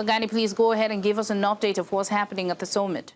Bongani, please go ahead and give us an update of what's happening at the summit.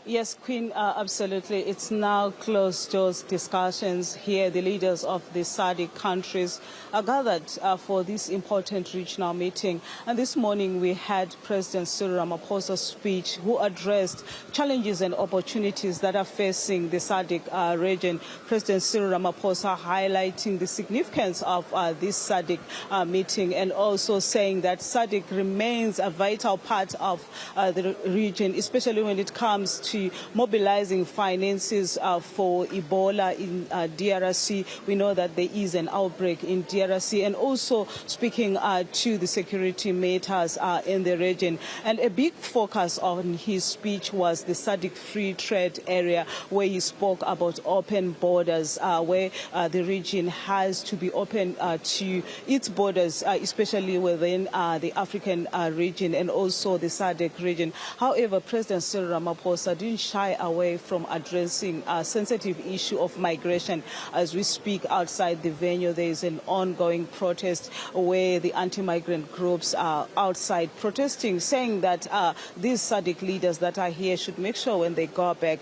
Yes, Queen, absolutely. It's now closed doors discussions here. The leaders of the SADC countries are gathered for this important regional meeting. And this morning we had President Cyril Ramaphosa's speech, who addressed challenges and opportunities that are facing the SADC region. President Cyril Ramaphosa highlighting the significance of this SADC meeting, and also saying that SADC remains a vital part of the region, especially when it comes to mobilizing finances for Ebola in DRC. We know that there is an outbreak in DRC, and also speaking to the security matters in the region. And a big focus on his speech was the SADC free trade area, where he spoke about open borders, where the region has to be open to its borders, especially within the African region and also the SADC region. However, President Cyril Ramaphosa didn't shy away from addressing a sensitive issue of migration. As we speak outside the venue, there is an ongoing protest where the anti-migrant groups are outside protesting, saying that these SADC leaders that are here should make sure when they go back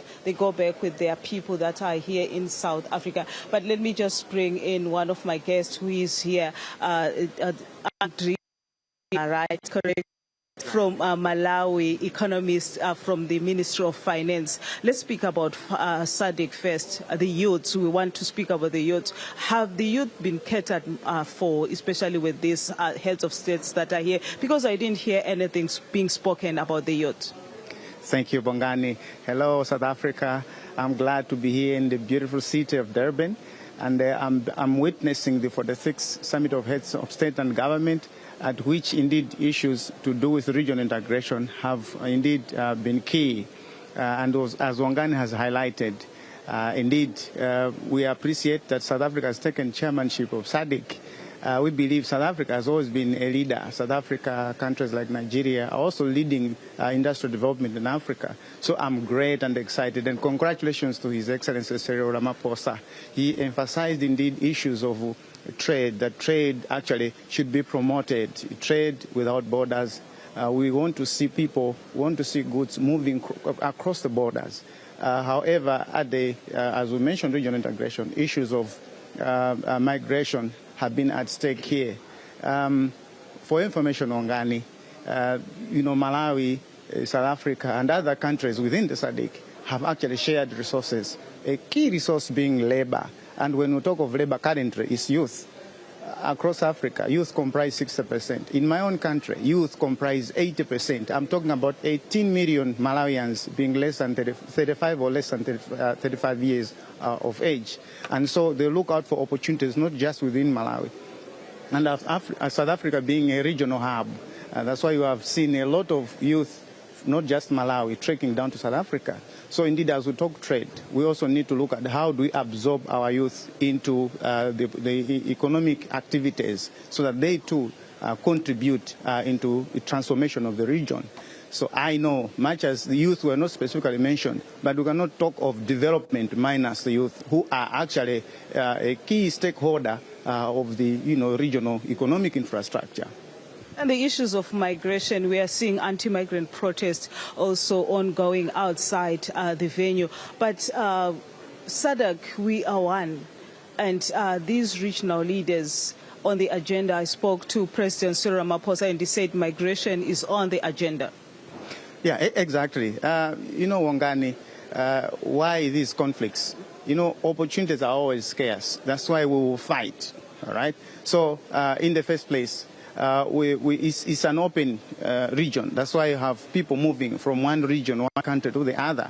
with their people that are here in South Africa. But let me just bring in one of my guests who is here, Andrea, right, correct? From Malawi, economist from the Ministry of Finance. Let's speak about SADC first. The youths, we want to speak about the youth. Have the youth been catered for, especially with these heads of states that are here? Because I didn't hear anything being spoken about the youth. Thank you, Bongani. Hello, South Africa. I'm glad to be here in the beautiful city of Durban. And I'm witnessing the 46th Summit of Heads of State and Government, at which indeed issues to do with regional integration have indeed been key. And as Bongani has highlighted, indeed we appreciate that South Africa has taken chairmanship of SADC. We believe South Africa has always been a leader. South Africa, countries like Nigeria are also leading industrial development in Africa. So I'm great and excited, and congratulations to His Excellency Cyril Ramaphosa. He emphasized indeed issues of trade, that trade actually should be promoted, trade without borders. We want to see people, want to see goods moving across the borders. However, as we mentioned, regional integration, issues of migration have been at stake here. For information on Ghani, Malawi, South Africa, and other countries within the SADC have actually shared resources, a key resource being labor. And when we talk of labor currently, it's youth. Across Africa, youth comprise 60%. In my own country, youth comprise 80%. I'm talking about 18 million Malawians being less than 35 or less than 35 years of age. And so they look out for opportunities not just within Malawi. And South Africa being a regional hub, that's why you have seen a lot of youth, not just Malawi, trekking down to South Africa. So indeed, as we talk trade, we also need to look at how do we absorb our youth into the economic activities so that they too contribute into the transformation of the region. So I know, much as the youth were not specifically mentioned, but we cannot talk of development minus the youth, who are actually a key stakeholder of the regional economic infrastructure. And the issues of migration, we are seeing anti-migrant protests also ongoing outside the venue. But SADC, we are one. And these regional leaders on the agenda, I spoke to President Cyril Ramaphosa, and he said migration is on the agenda. Yeah, exactly. Bongani, why these conflicts? Opportunities are always scarce. That's why we will fight, all right? So in the first place, it's an open region. That's why you have people moving from one region, one country to the other.